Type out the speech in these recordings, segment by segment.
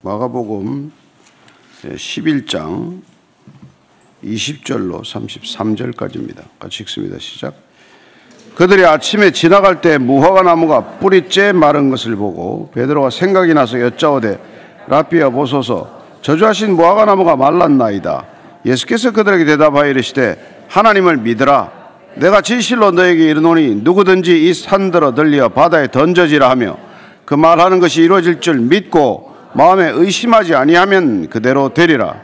마가복음 11장 20절로 33절까지입니다. 같이 읽습니다. 시작. 그들이 아침에 지나갈 때 무화과 나무가 뿌리째 마른 것을 보고 베드로가 생각이 나서 여짜오되 라삐여 보소서 저주하신 무화과 나무가 말랐나이다. 예수께서 그들에게 대답하여 이르시되 하나님을 믿으라. 내가 진실로 너에게 이르노니 누구든지 이 산들어 들려 바다에 던져지라 하며 그 말하는 것이 이루어질 줄 믿고 마음에 의심하지 아니하면 그대로 되리라.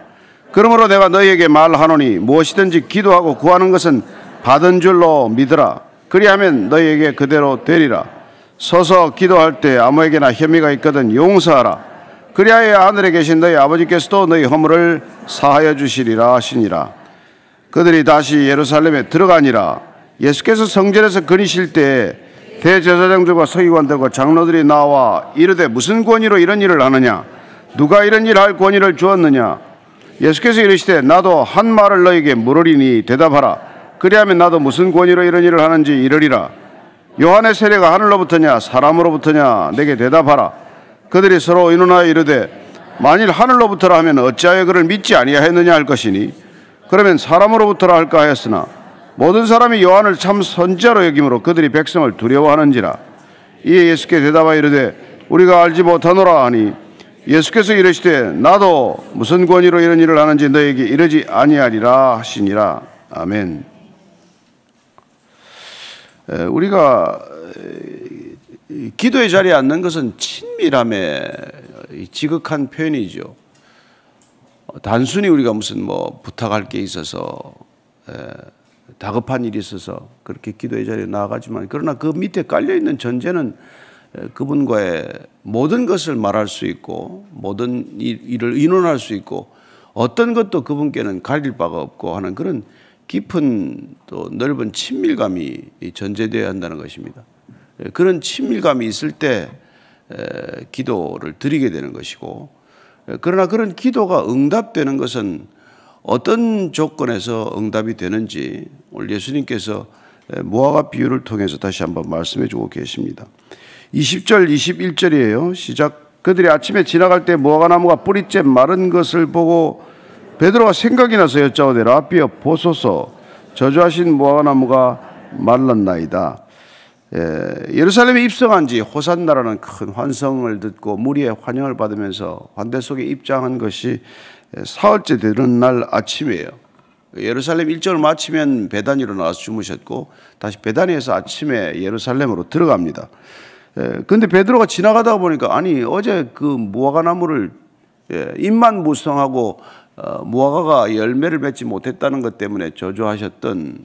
그러므로 내가 너희에게 말하노니 무엇이든지 기도하고 구하는 것은 받은 줄로 믿으라. 그리하면 너희에게 그대로 되리라. 서서 기도할 때 아무에게나 혐의가 있거든 용서하라. 그리하여 하늘에 계신 너희 아버지께서도 너희 허물을 사하여 주시리라 하시니라. 그들이 다시 예루살렘에 들어가니라. 예수께서 성전에서 거니실 때 대제사장들과 서기관들과 장로들이 나와 이르되 무슨 권위로 이런 일을 하느냐? 누가 이런 일을 할 권위를 주었느냐? 예수께서 이르시되 나도 한 말을 너에게 물으리니 대답하라. 그리하면 나도 무슨 권위로 이런 일을 하는지 이르리라. 요한의 세례가 하늘로부터냐 사람으로부터냐? 내게 대답하라. 그들이 서로 의논하여 이르되 만일 하늘로부터라 하면 어찌하여 그를 믿지 아니하였느냐 할 것이니 그러면 사람으로부터라 할까 하였으나 모든 사람이 요한을 참 선지자로 여김으로 그들이 백성을 두려워하는지라. 이에 예수께 대답하여 이르되 우리가 알지 못하노라 하니 예수께서 이르시되 나도 무슨 권위로 이런 일을 하는지 너에게 이르지 아니하리라 하시니라. 아멘. 우리가 기도의 자리에 앉는 것은 친밀함의 지극한 표현이죠. 단순히 우리가 무슨 부탁할 게 있어서 다급한 일이 있어서 그렇게 기도의 자리에 나아가지만 그러나 그 밑에 깔려있는 전제는 그분과의 모든 것을 말할 수 있고 모든 일을 의논할 수 있고 어떤 것도 그분께는 가릴 바가 없고 하는 그런 깊은 또 넓은 친밀감이 전제되어야 한다는 것입니다. 그런 친밀감이 있을 때 기도를 드리게 되는 것이고 그러나 그런 기도가 응답되는 것은 어떤 조건에서 응답이 되는지 오늘 예수님께서 무화과 비유를 통해서 다시 한번 말씀해 주고 계십니다. 20절 21절이에요. 시작. 그들이 아침에 지나갈 때 무화과 나무가 뿌리째 마른 것을 보고 베드로가 생각이 나서 여짜오되 라삐여 보소서 저주하신 무화과 나무가 말랐나이다. 예루살렘에 입성한 지 호산나라는 큰 환성을 듣고 무리의 환영을 받으면서 환대 속에 입장한 것이 사흘째 되는 날 아침이에요. 예루살렘 일정을 마치면 베다니로 나와서 주무셨고 다시 베다니에서 아침에 예루살렘으로 들어갑니다. 그런데 베드로가 지나가다 보니까 아니 어제 그 무화과 나무를 잎만 무성하고 무화과가 열매를 맺지 못했다는 것 때문에 저주하셨던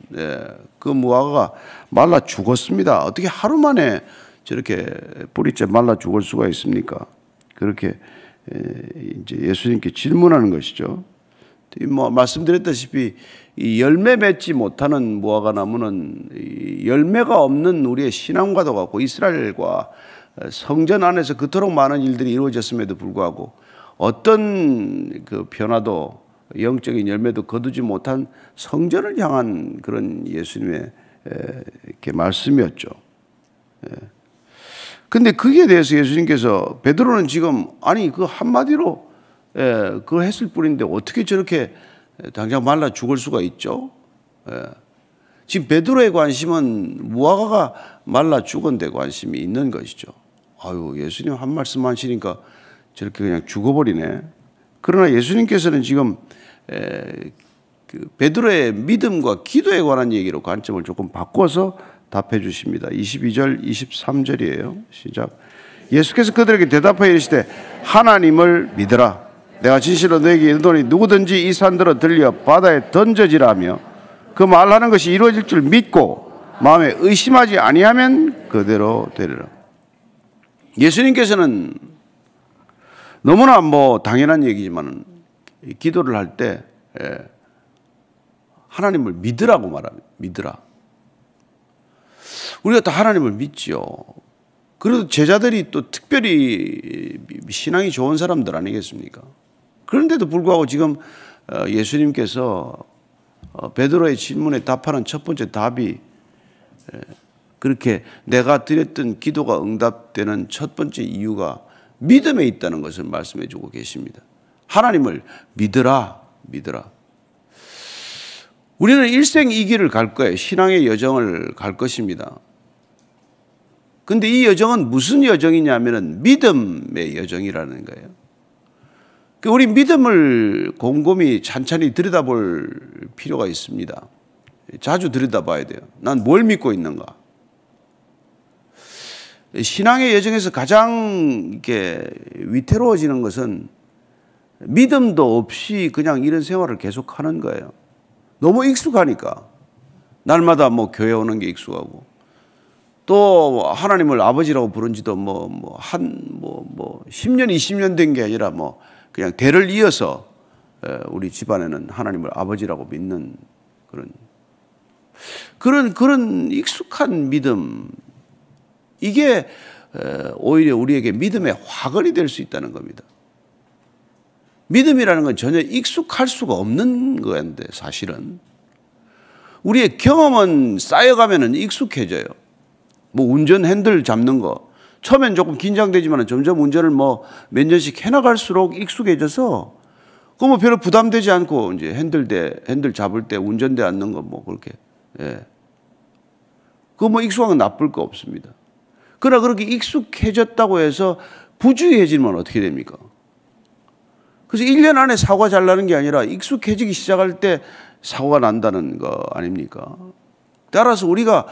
그 무화과가 말라 죽었습니다. 어떻게 하루 만에 저렇게 뿌리째 말라 죽을 수가 있습니까? 그렇게 이제 예수님께 질문하는 것이죠. 말씀드렸다시피 이 열매 맺지 못하는 무화과 나무는 열매가 없는 우리의 신앙과도 같고 이스라엘과 성전 안에서 그토록 많은 일들이 이루어졌음에도 불구하고 어떤 그 변화도 영적인 열매도 거두지 못한 성전을 향한 그런 예수님의 이렇게 말씀이었죠. 근데 거기에 대해서 예수님께서 베드로는 지금 아니 그 한마디로 그거 했을 뿐인데 어떻게 저렇게 당장 말라 죽을 수가 있죠? 지금 베드로의 관심은 무화과가 말라 죽은 데 관심이 있는 것이죠. 아유 예수님 한 말씀 하시니까 저렇게 그냥 죽어버리네. 그러나 예수님께서는 지금 그 베드로의 믿음과 기도에 관한 얘기로 관점을 조금 바꿔서 답해 주십니다. 22절 23절이에요. 시작. 예수께서 그들에게 대답하여 이르시되 하나님을 믿으라. 내가 진실로 너에게 이르노니 누구든지 이 산들어 들려 바다에 던져지라 하며 그 말하는 것이 이루어질 줄 믿고 마음에 의심하지 아니하면 그대로 되리라. 예수님께서는 너무나 당연한 얘기지만 기도를 할 때 하나님을 믿으라고 말합니다. 믿으라. 우리가 다 하나님을 믿지요. 그래도 제자들이 또 특별히 신앙이 좋은 사람들 아니겠습니까? 그런데도 불구하고 지금 예수님께서 베드로의 질문에 답하는 첫 번째 답이 그렇게 내가 드렸던 기도가 응답되는 첫 번째 이유가 믿음에 있다는 것을 말씀해 주고 계십니다. 하나님을 믿으라, 믿으라. 우리는 일생 이 길을 갈 거예요. 신앙의 여정을 갈 것입니다. 근데 이 여정은 무슨 여정이냐면은 믿음의 여정이라는 거예요. 우리 믿음을 곰곰이 찬찬히 들여다볼 필요가 있습니다. 자주 들여다봐야 돼요. 난 뭘 믿고 있는가? 신앙의 여정에서 가장 이렇게 위태로워지는 것은 믿음도 없이 그냥 이런 생활을 계속하는 거예요. 너무 익숙하니까. 날마다 뭐 교회 오는 게 익숙하고, 또 하나님을 아버지라고 부른 지도 10년, 20년 된 게 아니라 그냥 대를 이어서 우리 집안에는 하나님을 아버지라고 믿는 그런 익숙한 믿음, 이게 오히려 우리에게 믿음의 화근이 될 수 있다는 겁니다. 믿음이라는 건 전혀 익숙할 수가 없는 거였는데, 사실은 우리의 경험은 쌓여가면 익숙해져요. 운전 핸들 잡는 거 처음엔 조금 긴장되지만 점점 운전을 몇 년씩 해나갈수록 익숙해져서 별로 부담되지 않고 이제 핸들 잡을 때 운전대 앉는 거 그렇게 그거 익숙한 건 나쁠 거 없습니다. 그러나 그렇게 익숙해졌다고 해서 부주의해지면 어떻게 됩니까? 그래서 1년 안에 사고가 잘 나는 게 아니라 익숙해지기 시작할 때 사고가 난다는 거 아닙니까? 따라서 우리가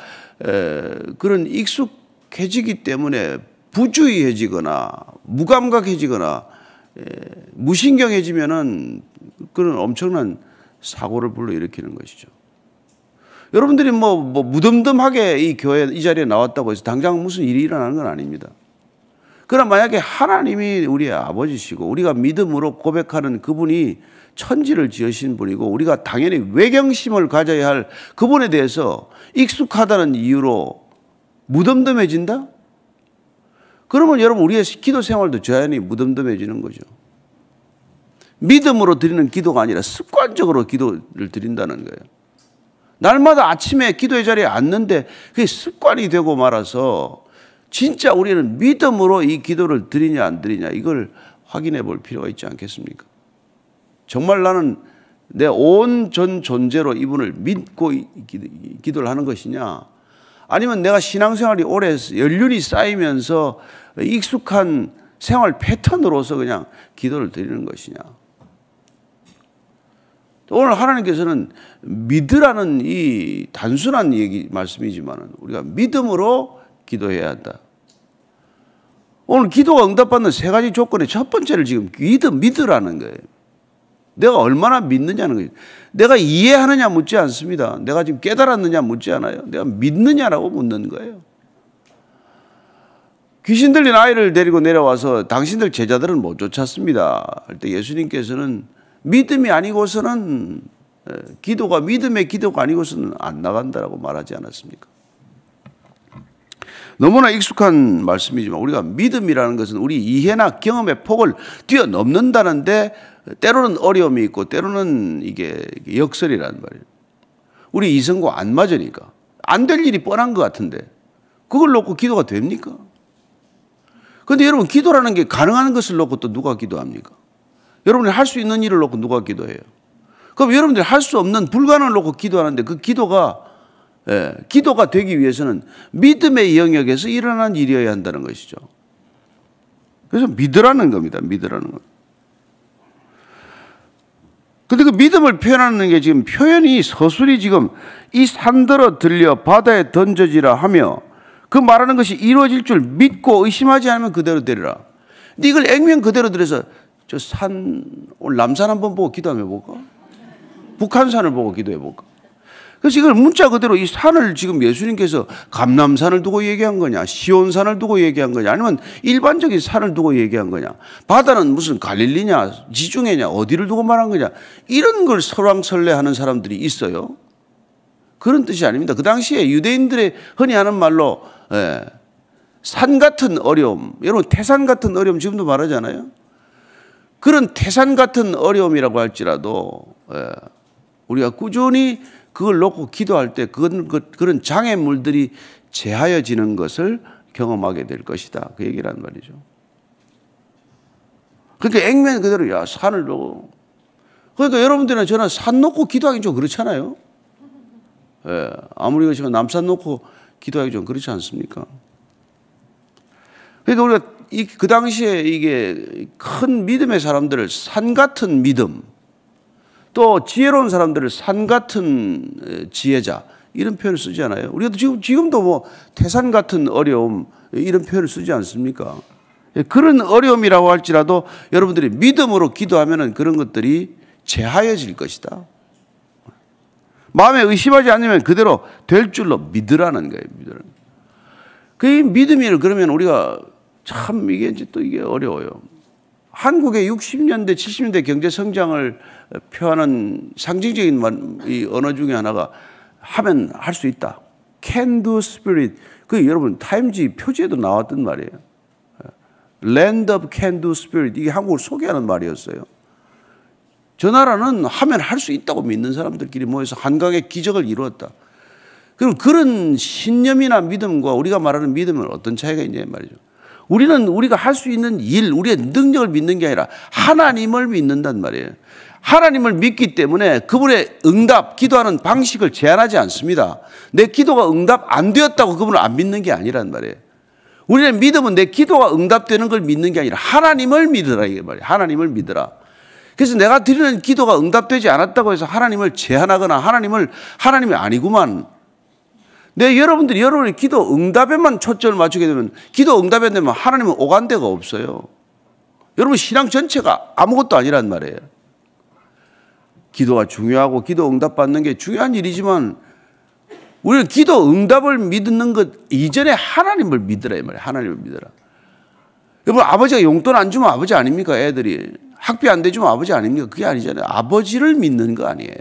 그런 익숙해지기 때문에 부주의해지거나 무감각해지거나 무신경해지면은 그런 엄청난 사고를 불러일으키는 것이죠. 여러분들이 무덤덤하게 이 교회 이 자리에 나왔다고 해서 당장 무슨 일이 일어나는 건 아닙니다. 그러나 만약에 하나님이 우리의 아버지시고 우리가 믿음으로 고백하는 그분이 천지를 지으신 분이고 우리가 당연히 외경심을 가져야 할 그분에 대해서 익숙하다는 이유로 무덤덤해진다? 그러면 여러분 우리의 기도 생활도 자연히 무덤덤해지는 거죠. 믿음으로 드리는 기도가 아니라 습관적으로 기도를 드린다는 거예요. 날마다 아침에 기도의 자리에 앉는데 그게 습관이 되고 말아서 진짜 우리는 믿음으로 이 기도를 드리냐 안 드리냐 이걸 확인해 볼 필요가 있지 않겠습니까? 정말 나는 내 온 전 존재로 이분을 믿고 기도를 하는 것이냐, 아니면 내가 신앙생활이 오래 연륜이 쌓이면서 익숙한 생활 패턴으로서 그냥 기도를 드리는 것이냐. 오늘 하나님께서는 믿으라는 이 단순한 말씀이지만 우리가 믿음으로 기도해야 한다. 오늘 기도가 응답받는 세 가지 조건의 첫 번째를 지금 믿으라는 거예요. 내가 얼마나 믿느냐는 거예요. 내가 이해하느냐 묻지 않습니다. 내가 지금 깨달았느냐 묻지 않아요. 내가 믿느냐라고 묻는 거예요. 귀신 들린 아이를 데리고 내려와서 당신들 제자들은 못 쫓았습니다 할 때 예수님께서는 믿음이 아니고서는 믿음의 기도가 아니고서는 안 나간다라고 말하지 않았습니까? 너무나 익숙한 말씀이지만 우리가 믿음이라는 것은 우리 이해나 경험의 폭을 뛰어넘는다는데 때로는 어려움이 있고 때로는 이게 역설이란 말이에요. 우리 이성과 안 맞으니까 안 될 일이 뻔한 것 같은데 그걸 놓고 기도가 됩니까? 그런데 여러분 기도라는 게 가능한 것을 놓고 또 누가 기도합니까? 여러분이 할 수 있는 일을 놓고 누가 기도해요? 그럼 여러분들이 할 수 없는 불가능을 놓고 기도하는데 그 기도가 되기 위해서는 믿음의 영역에서 일어난 일이어야 한다는 것이죠. 그래서 믿으라는 겁니다. 믿으라는 것. 근데 그 믿음을 표현하는 게 지금 표현이 서술이 지금 이 산더러 들려 바다에 던져지라 하며 그 말하는 것이 이루어질 줄 믿고 의심하지 않으면 그대로 되리라. 근데 이걸 액면 그대로 들여서 저 오늘 남산 한번 보고 기도 한번 해볼까? 북한산을 보고 기도해 볼까? 그래서 이걸 문자 그대로 이 산을 지금 예수님께서 감람산을 두고 얘기한 거냐, 시온산을 두고 얘기한 거냐, 아니면 일반적인 산을 두고 얘기한 거냐, 바다는 무슨 갈릴리냐, 지중해냐, 어디를 두고 말한 거냐, 이런 걸 설왕설래하는 사람들이 있어요. 그런 뜻이 아닙니다. 그 당시에 유대인들의 흔히 하는 말로 산 같은 어려움, 여러분 태산 같은 어려움 지금도 말하잖아요. 그런 태산 같은 어려움이라고 할지라도 우리가 꾸준히 그걸 놓고 기도할 때 그런 장애물들이 제하여지는 것을 경험하게 될 것이다. 그 얘기란 말이죠. 그러니까 액면 그대로 야 산을 놓고. 그러니까 여러분들이나 저는 산 놓고 기도하기 좀 그렇잖아요. 예, 아무리 그렇지만 남산 놓고 기도하기 좀 그렇지 않습니까? 그러니까 우리가 그 당시에 이게 큰 믿음의 사람들을 산 같은 믿음, 또 지혜로운 사람들을 산 같은 지혜자, 이런 표현을 쓰지 않아요? 우리가 지금도 뭐 태산 같은 어려움, 이런 표현을 쓰지 않습니까? 그런 어려움이라고 할지라도 여러분들이 믿음으로 기도하면 그런 것들이 제하여질 것이다. 마음에 의심하지 않으면 그대로 될 줄로 믿으라는 거예요. 믿으라는. 그 믿음이 그러면 우리가 참 이게 이제 또 이게 어려워요. 한국의 60년대, 70년대 경제 성장을 표하는 상징적인 이 언어 중에 하나가 하면 할 수 있다. Can do spirit. 그 여러분 타임지 표지에도 나왔던 말이에요. Land of can do spirit. 이게 한국을 소개하는 말이었어요. 저 나라는 하면 할 수 있다고 믿는 사람들끼리 모여서 한강의 기적을 이루었다. 그럼 그런 신념이나 믿음과 우리가 말하는 믿음은 어떤 차이가 있냐 말이죠. 우리는 우리가 할 수 있는 일, 우리의 능력을 믿는 게 아니라 하나님을 믿는단 말이에요. 하나님을 믿기 때문에 그분의 응답, 기도하는 방식을 제한하지 않습니다. 내 기도가 응답 안 되었다고 그분을 안 믿는 게 아니란 말이에요. 우리의 믿음은 내 기도가 응답되는 걸 믿는 게 아니라 하나님을 믿으라 이게 말이에요. 하나님을 믿으라. 그래서 내가 드리는 기도가 응답되지 않았다고 해서 하나님을 제한하거나 하나님이 아니구만. 여러분들이 여러분의 기도 응답에만 초점을 맞추게 되면 기도 응답에 되면 하나님은 오간 데가 없어요. 여러분 신앙 전체가 아무것도 아니란 말이에요. 기도가 중요하고 기도 응답 받는 게 중요한 일이지만 우리는 기도 응답을 믿는 것 이전에 하나님을 믿으라 이 말이에요. 하나님을 믿으라. 여러분 아버지가 용돈 안 주면 아버지 아닙니까? 애들이 학비 안 대주면 아버지 아닙니까? 그게 아니잖아요. 아버지를 믿는 거 아니에요.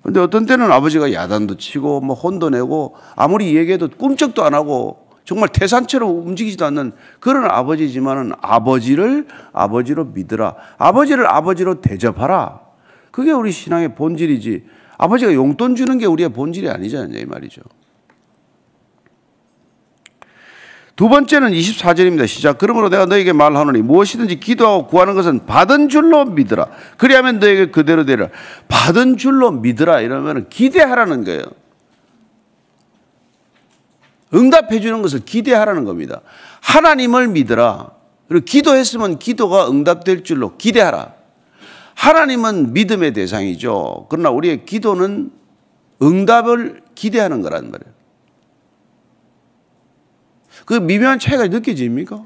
그런데 어떤 때는 아버지가 야단도 치고 뭐 혼도 내고 아무리 얘기해도 꿈쩍도 안 하고 정말 태산처럼 움직이지도 않는 그런 아버지지만은 아버지를 아버지로 믿으라. 아버지를 아버지로 대접하라. 그게 우리 신앙의 본질이지. 아버지가 용돈 주는 게 우리의 본질이 아니잖아요. 이 말이죠. 두 번째는 24절입니다. 시작. 그러므로 내가 너에게 말하노니 무엇이든지 기도하고 구하는 것은 받은 줄로 믿으라. 그리하면 너에게 그대로 되리라. 받은 줄로 믿으라 이러면 기대하라는 거예요. 응답해 주는 것을 기대하라는 겁니다. 하나님을 믿으라. 그리고 기도했으면 기도가 응답될 줄로 기대하라. 하나님은 믿음의 대상이죠. 그러나 우리의 기도는 응답을 기대하는 거란 말이에요. 그 미묘한 차이가 느껴집니까?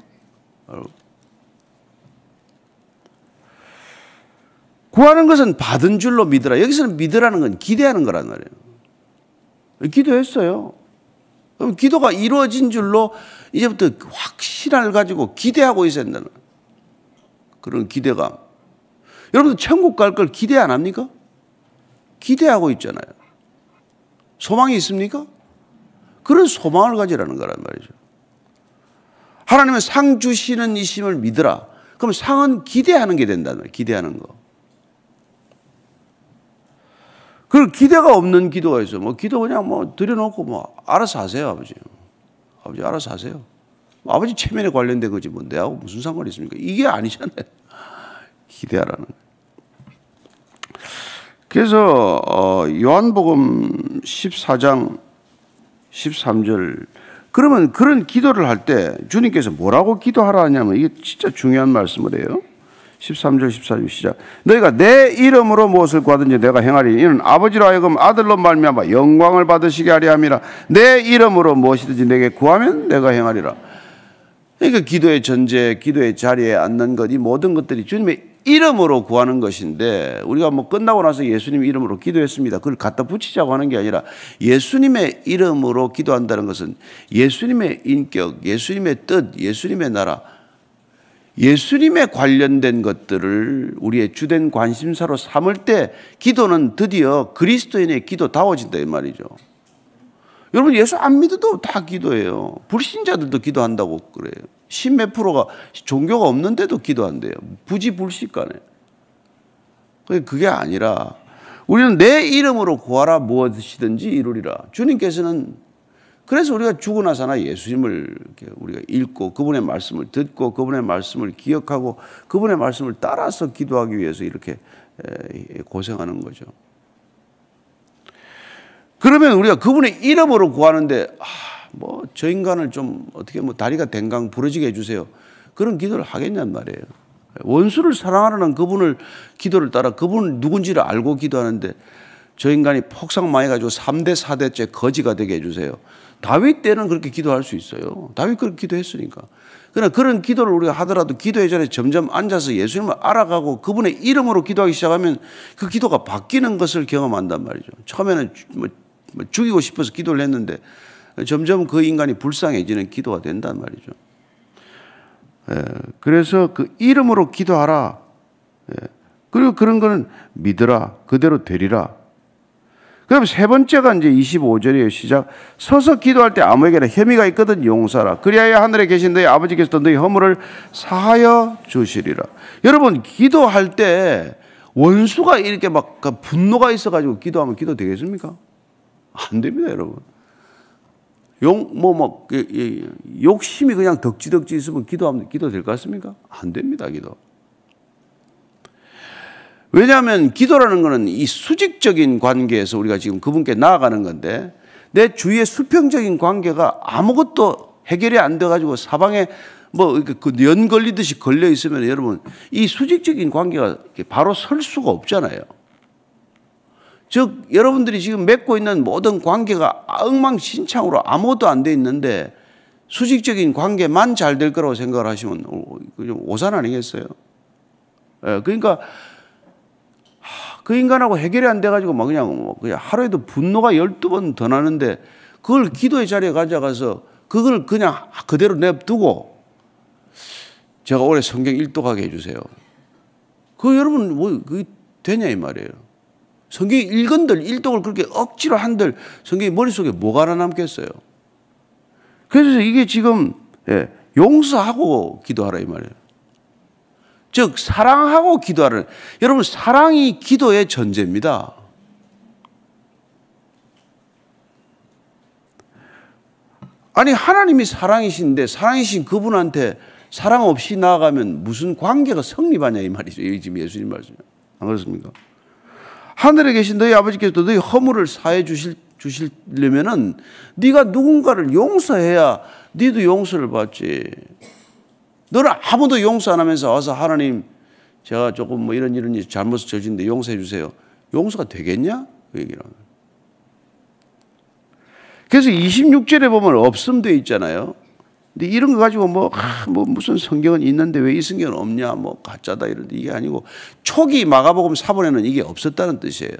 구하는 것은 받은 줄로 믿으라. 여기서는 믿으라는 건 기대하는 거란 말이에요. 기도했어요. 그럼 기도가 이루어진 줄로 이제부터 확신을 가지고 기대하고 있어야 된다는 그런 기대감. 여러분들 천국 갈 걸 기대 안 합니까? 기대하고 있잖아요. 소망이 있습니까? 그런 소망을 가지라는 거란 말이죠. 하나님은 상 주시는 이심을 믿으라. 그럼 상은 기대하는 게 된다는 말이에요. 기대하는 거. 그 기대가 없는 기도가 있어. 뭐 기도 그냥 뭐 드려놓고 뭐 알아서 하세요, 아버지. 아버지 알아서 하세요. 아버지 체면에 관련된 거지 뭐 내하고 무슨 상관이 있습니까? 이게 아니잖아요. 기대하라는. 그래서 요한복음 14장 13절 그러면 그런 기도를 할 때 주님께서 뭐라고 기도하라 하냐면 이게 진짜 중요한 말씀을 해요. 13절 14절 시작. 너희가 내 이름으로 무엇을 구하든지 내가 행하리니 이는 아버지로 하여금 아들로 말미암아 영광을 받으시게 하려 함이라. 내 이름으로 무엇이든지 내게 구하면 내가 행하리라. 그러니까 기도의 전제, 기도의 자리에 앉는 것, 이 모든 것들이 주님의 이름으로 구하는 것인데 우리가 뭐 끝나고 나서 예수님 이름으로 기도했습니다. 그걸 갖다 붙이자고 하는 게 아니라 예수님의 이름으로 기도한다는 것은 예수님의 인격, 예수님의 뜻, 예수님의 나라, 예수님에 관련된 것들을 우리의 주된 관심사로 삼을 때 기도는 드디어 그리스도인의 기도다워진다 이 말이죠. 여러분 예수 안 믿어도 다 기도해요. 불신자들도 기도한다고 그래요. 십몇 프로가 종교가 없는데도 기도한대요. 부지불식간에. 그게 아니라 우리는 내 이름으로 구하라 무엇이든지 이루리라. 주님께서는 그래서 우리가 죽으나 사나 예수님을 우리가 읽고 그분의 말씀을 듣고 그분의 말씀을 기억하고 그분의 말씀을 따라서 기도하기 위해서 이렇게 고생하는 거죠. 그러면 우리가 그분의 이름으로 구하는데 저 인간을 좀 어떻게 다리가 댕강 부러지게 해주세요. 그런 기도를 하겠냔 말이에요. 원수를 사랑하라는 그분을 기도를 따라 그분 누군지를 알고 기도하는데 저 인간이 폭삭 망해가지고 3대 4대째 거지가 되게 해주세요. 다윗 때는 그렇게 기도할 수 있어요. 다윗 그렇게 기도했으니까. 그러나 그런 기도를 우리가 하더라도 기도의 자리에 점점 앉아서 예수님을 알아가고 그분의 이름으로 기도하기 시작하면 그 기도가 바뀌는 것을 경험한단 말이죠. 처음에는 죽이고 싶어서 기도를 했는데 점점 그 인간이 불쌍해지는 기도가 된단 말이죠. 그래서 그 이름으로 기도하라. 그리고 그런 거는 믿으라. 그대로 되리라. 그럼 세 번째가 이제 25절이에요. 시작. 서서 기도할 때 아무에게나 혐의가 있거든 용서하라. 그리하여 하늘에 계신 너희 아버지께서 너희 허물을 사하여 주시리라. 여러분, 기도할 때 원수가 이렇게 막 분노가 있어가지고 기도하면 기도 되겠습니까? 안 됩니다, 여러분. 욕심이 그냥 덕지덕지 있으면 기도하면 기도 될 것 같습니까? 안 됩니다, 기도. 왜냐하면 기도라는 것은 이 수직적인 관계에서 우리가 지금 그분께 나아가는 건데 내 주위의 수평적인 관계가 아무것도 해결이 안 돼가지고 사방에 그 연 걸리듯이 걸려 있으면 여러분 이 수직적인 관계가 바로 설 수가 없잖아요. 즉 여러분들이 지금 맺고 있는 모든 관계가 엉망진창으로 아무것도 안 돼 있는데 수직적인 관계만 잘 될 거라고 생각을 하시면 오산 아니겠어요? 그러니까 그 인간하고 해결이 안 돼가지고 그냥 하루에도 분노가 12번 더 나는데 그걸 기도의 자리에 가져가서 그걸 그냥 그대로 냅두고 제가 올해 성경 일독하게 해주세요. 그 여러분 그게 되냐 이 말이에요. 성경 읽은들 일독을 그렇게 억지로 한들 성경이 머릿속에 뭐가 하나 남겠어요. 그래서 이게 지금 용서하고 기도하라 이 말이에요. 즉 사랑하고 기도하라. 여러분 사랑이 기도의 전제입니다. 아니 하나님이 사랑이신데 사랑이신 그분한테 사랑 없이 나아가면 무슨 관계가 성립하냐 이 말이죠. 여기 지금 예수님 말씀 안 그렇습니까? 하늘에 계신 너희 아버지께서 너희 허물을 사해 주시려면은 네가 누군가를 용서해야 네도 용서를 받지. 너는 아무도 용서 안 하면서 와서 하나님 제가 조금 이런 잘못을 저지른데 용서해 주세요. 용서가 되겠냐? 그 얘기를 하는 거예요. 그래서 26절에 보면 없음 돼 있잖아요. 근데 이런 거 가지고 무슨 성경은 있는데 왜 이 성경은 없냐? 가짜다 이런데 이게 아니고 초기 마가복음 4본에는 이게 없었다는 뜻이에요.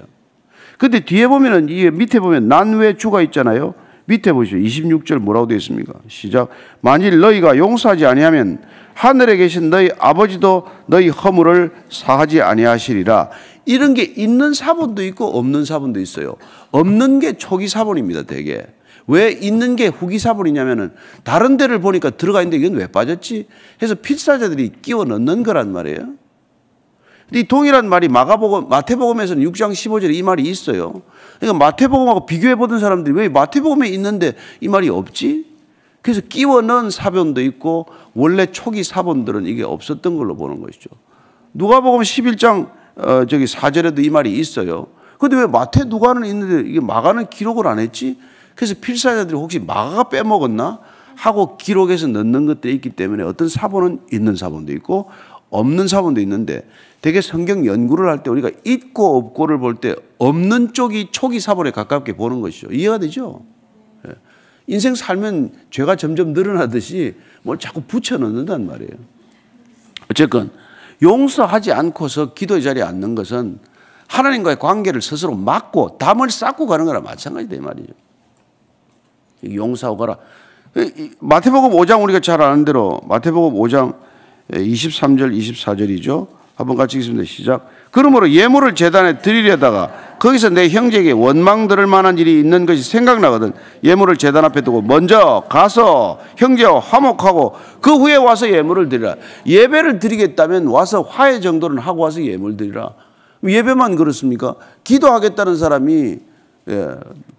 근데 뒤에 보면은 이 밑에 보면 난 왜 주가 있잖아요. 밑에 보시죠. 26절 뭐라고 되어 있습니까? 시작. 만일 너희가 용서하지 아니하면 하늘에 계신 너희 아버지도 너희 허물을 사하지 아니하시리라. 이런 게 있는 사본도 있고 없는 사본도 있어요. 없는 게 초기 사본입니다. 대개. 왜 있는 게 후기 사본이냐면은 다른 데를 보니까 들어가 있는데 이건 왜 빠졌지? 해서 필사자들이 끼워 넣는 거란 말이에요. 근데 이 동일한 말이 마태복음에서는 6장 15절에 이 말이 있어요. 그러니까 마태복음하고 비교해 보던 사람들이 왜 마태복음에 있는데 이 말이 없지? 그래서 끼워 넣은 사본도 있고 원래 초기 사본들은 이게 없었던 걸로 보는 것이죠. 누가복음 11장 4절에도 이 말이 있어요. 그런데 왜 마태 누가는 있는데 이게 마가는 기록을 안 했지? 그래서 필사자들이 혹시 마가가 빼먹었나 하고 기록해서 넣는 것들이 있기 때문에 어떤 사본은 있는 사본도 있고 없는 사본도 있는데 되게 성경 연구를 할 때 우리가 있고 없고를 볼 때 없는 쪽이 초기 사본에 가깝게 보는 것이죠. 이해가 되죠? 인생 살면 죄가 점점 늘어나듯이 뭘 자꾸 붙여넣는단 말이에요. 어쨌건 용서하지 않고서 기도의 자리에 앉는 것은 하나님과의 관계를 스스로 막고 담을 쌓고 가는 거랑 마찬가지다 이 말이죠. 용서하고 가라. 마태복음 5장 우리가 잘 아는 대로 마태복음 5장 23절 24절이죠. 한번 같이 읽습니다. 시작. 그러므로 예물을 제단에 드리려다가 거기서 내 형제에게 원망 들을 만한 일이 있는 것이 생각나거든 예물을 제단 앞에 두고 먼저 가서 형제와 화목하고 그 후에 와서 예물을 드리라. 예배를 드리겠다면 와서 화해 정도는 하고 와서 예물 드리라. 예배만 그렇습니까? 기도하겠다는 사람이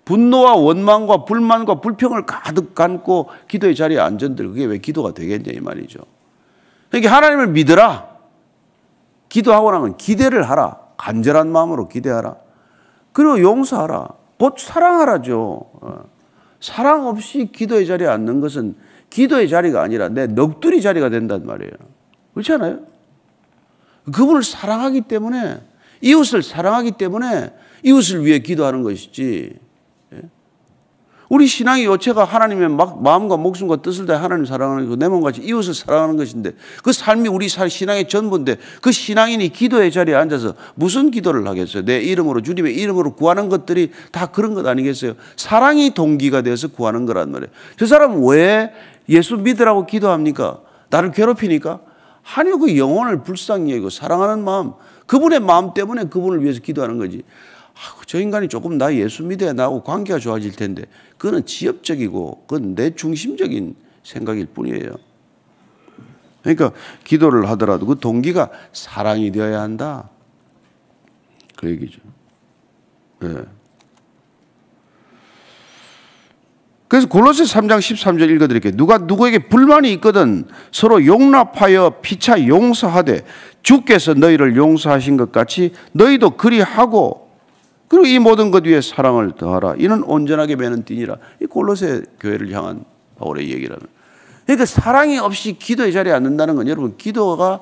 분노와 원망과 불만과 불평을 가득 안고 기도의 자리에 앉은들 그게 왜 기도가 되겠냐 이 말이죠. 그러니까 하나님을 믿으라. 기도하고 나면 기대를 하라. 간절한 마음으로 기대하라. 그리고 용서하라. 곧 사랑하라죠. 사랑 없이 기도의 자리에 앉는 것은 기도의 자리가 아니라 내 넋두리 자리가 된단 말이에요. 그렇지 않아요? 그분을 사랑하기 때문에, 이웃을 사랑하기 때문에 이웃을 위해 기도하는 것이지. 우리 신앙의 요체가 하나님의 마음과 목숨과 뜻을 다해 하나님 사랑하는 거고 내 몸같이 이웃을 사랑하는 것인데 그 삶이 우리 신앙의 전부인데 그 신앙인이 기도의 자리에 앉아서 무슨 기도를 하겠어요? 내 이름으로 주님의 이름으로 구하는 것들이 다 그런 것 아니겠어요? 사랑이 동기가 되어서 구하는 거란 말이에요. 저 사람은 왜 예수 믿으라고 기도합니까? 나를 괴롭히니까? 아니요, 그 영혼을 불쌍히 여기고 사랑하는 마음, 그분의 마음 때문에 그분을 위해서 기도하는 거지. 저 인간이 조금 나 예수 믿어야 나하고 관계가 좋아질 텐데 그거는 지엽적이고 그건 내 중심적인 생각일 뿐이에요. 그러니까 기도를 하더라도 그 동기가 사랑이 되어야 한다. 그 얘기죠. 네. 그래서 골로새 3장 13절 읽어드릴게요. 누가 누구에게 불만이 있거든 서로 용납하여 피차 용서하되 주께서 너희를 용서하신 것 같이 너희도 그리하고 그리고 이 모든 것 위에 사랑을 더하라. 이는 온전하게 매는 띠니라. 이 골로새 교회를 향한 바울의 얘기라면. 그러니까 사랑이 없이 기도의 자리에 앉는다는 건 여러분 기도가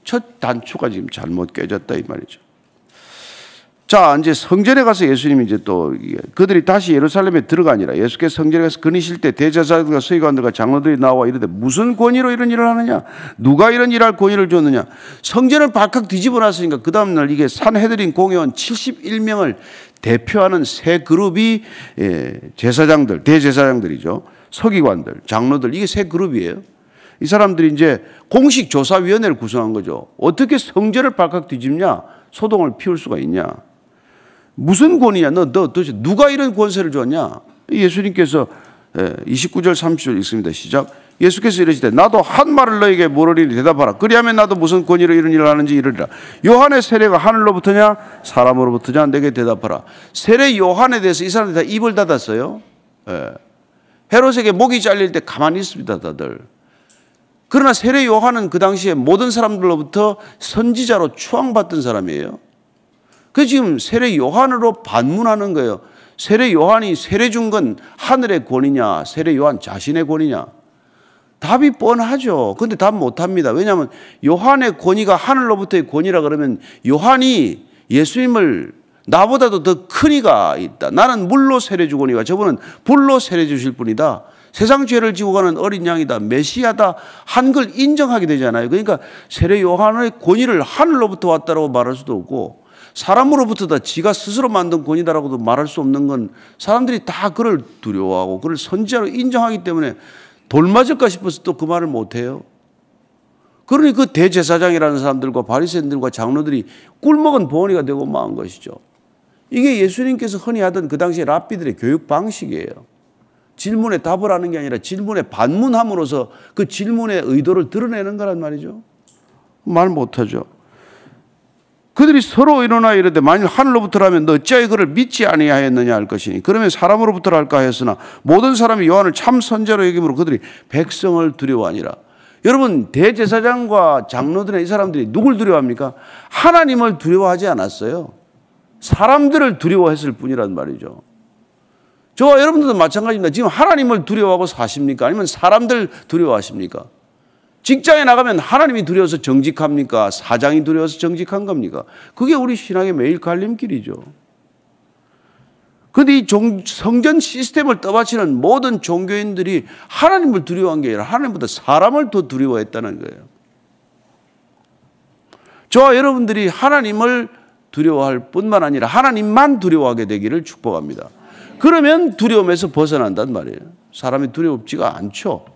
첫 단추가 지금 잘못 깨졌다 이 말이죠. 자, 이제 성전에 가서 예수님이 이제 또 그들이 다시 예루살렘에 들어가니라. 예수께서 성전에 가서 거니실 때 대제사장들과 서기관들과 장로들이 나와 이르되 무슨 권위로 이런 일을 하느냐? 누가 이런 일할 권위를 줬느냐? 성전을 발칵 뒤집어 놨으니까 그 다음날 이게 산헤드린 공회원 71명을 대표하는 세 그룹이 제사장들, 대제사장들이죠. 서기관들, 장로들 이게 세 그룹이에요. 이 사람들이 이제 공식 조사위원회를 구성한 거죠. 어떻게 성전을 발칵 뒤집냐? 소동을 피울 수가 있냐? 무슨 권위냐? 너 도대체 누가 이런 권세를 줬냐? 예수님께서 29절 30절 읽습니다. 시작. 예수께서 이르시되 나도 한 말을 너에게 물으리니 대답하라. 그리하면 나도 무슨 권위로 이런 일을 하는지 이르리라. 요한의 세례가 하늘로부터냐 사람으로부터냐 내게 대답하라. 세례 요한에 대해서 이 사람들이 다 입을 닫았어요. 헤롯에게 목이 잘릴 때 가만히 있습니다 다들. 그러나 세례 요한은 그 당시에 모든 사람들로부터 선지자로 추앙받던 사람이에요. 그 지금 세례 요한으로 반문하는 거예요. 세례 요한이 세례 준 건 하늘의 권위냐 세례 요한 자신의 권위냐? 답이 뻔하죠. 그런데 답 못합니다. 왜냐하면 요한의 권위가 하늘로부터의 권위라 그러면 요한이 예수님을 나보다도 더 큰 이가 있다. 나는 물로 세례 주거니와 저분은 불로 세례 주실 분이다. 세상 죄를 지고 가는 어린 양이다. 메시아다. 한 걸 인정하게 되잖아요. 그러니까 세례 요한의 권위를 하늘로부터 왔다라고 말할 수도 없고 사람으로부터다 지가 스스로 만든 권위다라고도 말할 수 없는 건 사람들이 다 그를 두려워하고 그를 선지자로 인정하기 때문에 돌 맞을까 싶어서 또 그 말을 못해요. 그러니 그 대제사장이라는 사람들과 바리새인들과 장로들이 꿀먹은 봉어리가 되고 만 것이죠. 이게 예수님께서 흔히 하던 그 당시 랍비들의 교육 방식이에요. 질문에 답을 하는 게 아니라 질문에 반문함으로써 그 질문의 의도를 드러내는 거란 말이죠. 말 못하죠. 그들이 서로 일어나 이르되 만일 하늘로부터라면 너 어찌하여 그를 믿지 아니하였느냐 할 것이니 그러면 사람으로부터라 할까 하였으나 모든 사람이 요한을 참 선지자로 여김으로 그들이 백성을 두려워하니라. 여러분 대제사장과 장로들의 이 사람들이 누굴 두려워합니까? 하나님을 두려워하지 않았어요. 사람들을 두려워했을 뿐이란 말이죠. 저와 여러분들도 마찬가지입니다. 지금 하나님을 두려워하고 사십니까? 아니면 사람들 두려워하십니까? 직장에 나가면 하나님이 두려워서 정직합니까? 사장이 두려워서 정직한 겁니까? 그게 우리 신앙의 매일 갈림길이죠. 그런데 이 성전 시스템을 떠받치는 모든 종교인들이 하나님을 두려워한 게 아니라 하나님보다 사람을 더 두려워했다는 거예요. 저와 여러분들이 하나님을 두려워할 뿐만 아니라 하나님만 두려워하게 되기를 축복합니다. 그러면 두려움에서 벗어난단 말이에요. 사람이 두렵지가 않죠.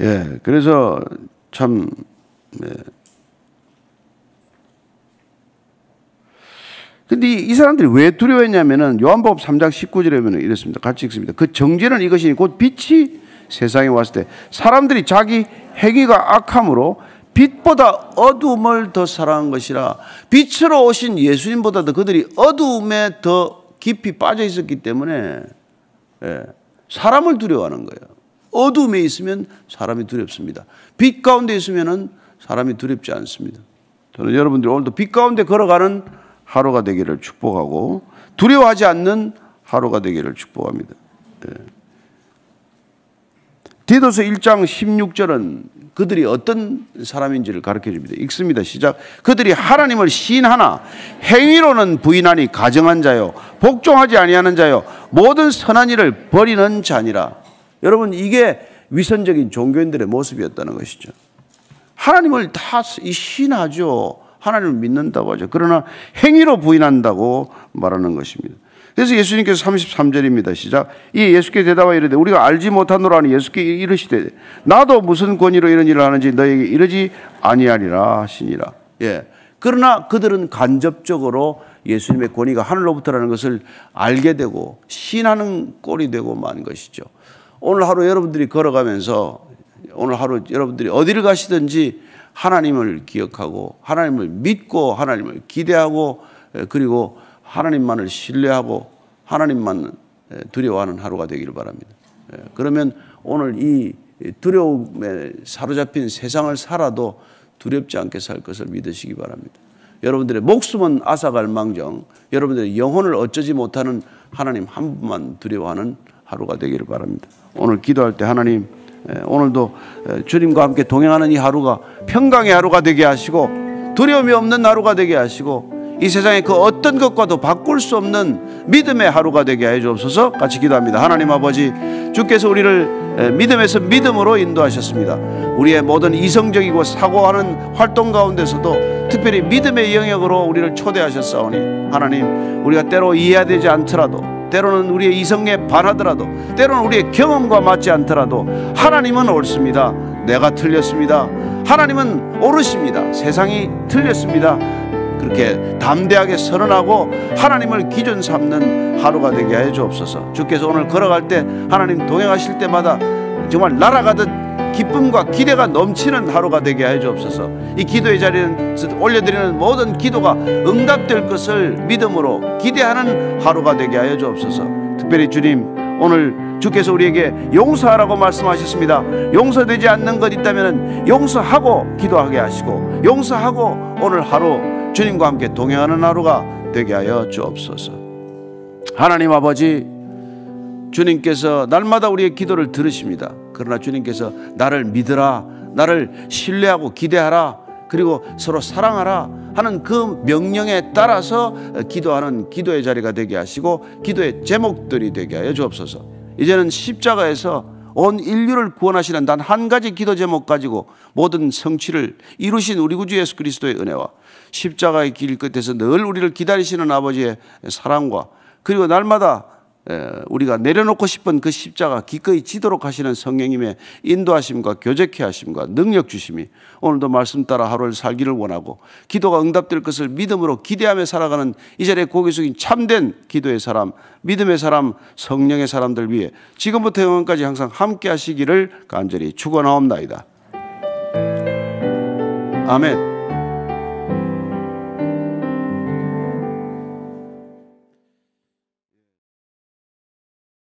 예, 그래서 참, 근데 이 사람들이 왜 두려워했냐면은 요한복음 3장 19절에 보면 이렇습니다. 같이 읽습니다. 그 정죄는 이것이니 곧 빛이 세상에 왔을 때 사람들이 자기 행위가 악함으로 빛보다 어두움을 더 사랑한 것이라. 빛으로 오신 예수님보다도 그들이 어두움에 더 깊이 빠져 있었기 때문에 사람을 두려워하는 거예요. 어두움에 있으면 사람이 두렵습니다. 빛 가운데 있으면 사람이 두렵지 않습니다. 저는 여러분들이 오늘도 빛 가운데 걸어가는 하루가 되기를 축복하고 두려워하지 않는 하루가 되기를 축복합니다. 디도서 1장 16절은 그들이 어떤 사람인지를 가르쳐 줍니다. 읽습니다. 시작. 그들이 하나님을 시인하나 행위로는 부인하니 가정한 자요 복종하지 아니하는 자요 모든 선한 일을 버리는 자니라. 여러분, 이게 위선적인 종교인들의 모습이었다는 것이죠. 하나님을 다 시인하죠. 하나님을 믿는다고 하죠. 그러나 행위로 부인한다고 말하는 것입니다. 그래서 예수님께서 33절입니다. 시작. 이 예수께 대답하여 이르되 우리가 알지 못하노라 하니 예수께 이르시되 나도 무슨 권위로 이런 일을 하는지 너에게 이르지 아니하리라 하시니라. 그러나 그들은 간접적으로 예수님의 권위가 하늘로부터라는 것을 알게 되고 시인하는 꼴이 되고 만 것이죠. 오늘 하루 여러분들이 걸어가면서 오늘 하루 여러분들이 어디를 가시든지 하나님을 기억하고 하나님을 믿고 하나님을 기대하고 그리고 하나님만을 신뢰하고 하나님만 두려워하는 하루가 되기를 바랍니다. 그러면 오늘 이 두려움에 사로잡힌 세상을 살아도 두렵지 않게 살 것을 믿으시기 바랍니다. 여러분들의 목숨은 앗아갈 망정 여러분들의 영혼을 어쩌지 못하는 하나님 한 분만 두려워하는 하루가 되기를 바랍니다. 오늘 기도할 때 하나님 오늘도 주님과 함께 동행하는 이 하루가 평강의 하루가 되게 하시고 두려움이 없는 하루가 되게 하시고 이 세상의 그 어떤 것과도 바꿀 수 없는 믿음의 하루가 되게 해 주옵소서. 같이 기도합니다. 하나님 아버지, 주께서 우리를 믿음에서 믿음으로 인도하셨습니다. 우리의 모든 이성적이고 사고하는 활동 가운데서도 특별히 믿음의 영역으로 우리를 초대하셨사오니 하나님, 우리가 때로 이해되지 않더라도 때로는 우리의 이성에 반하더라도 때로는 우리의 경험과 맞지 않더라도 하나님은 옳습니다. 내가 틀렸습니다. 하나님은 옳으십니다. 세상이 틀렸습니다. 그렇게 담대하게 선언하고 하나님을 기준 삼는 하루가 되게 해 주옵소서. 주께서 오늘 걸어갈 때 하나님 동행하실 때마다 정말 날아가듯 기쁨과 기대가 넘치는 하루가 되게 해 주옵소서. 이 기도의 자리에서 올려드리는 모든 기도가 응답될 것을 믿음으로 기대하는 하루가 되게 하여 주옵소서. 특별히 주님, 오늘 주께서 우리에게 용서하라고 말씀하셨습니다. 용서되지 않는 것 있다면 용서하고 기도하게 하시고 용서하고 오늘 하루 주님과 함께 동행하는 하루가 되게 하여 주옵소서. 하나님 아버지, 주님께서 날마다 우리의 기도를 들으십니다. 그러나 주님께서 나를 믿으라, 나를 신뢰하고 기대하라, 그리고 서로 사랑하라 하는 그 명령에 따라서 기도하는 기도의 자리가 되게 하시고 기도의 제목들이 되게 하여 주옵소서. 이제는 십자가에서 온 인류를 구원하시는 단 한 가지 기도 제목 가지고 모든 성취를 이루신 우리 구주 예수 그리스도의 은혜와 십자가의 길 끝에서 늘 우리를 기다리시는 아버지의 사랑과 그리고 날마다 우리가 내려놓고 싶은 그 십자가 기꺼이 지도록 하시는 성령님의 인도하심과 교제케 하심과 능력 주심이 오늘도 말씀 따라 하루를 살기를 원하고 기도가 응답될 것을 믿음으로 기대하며 살아가는 이 자리에 고개 숙인 참된 기도의 사람, 믿음의 사람, 성령의 사람들 위해 지금부터 영원까지 항상 함께 하시기를 간절히 축원하옵나이다. 아멘.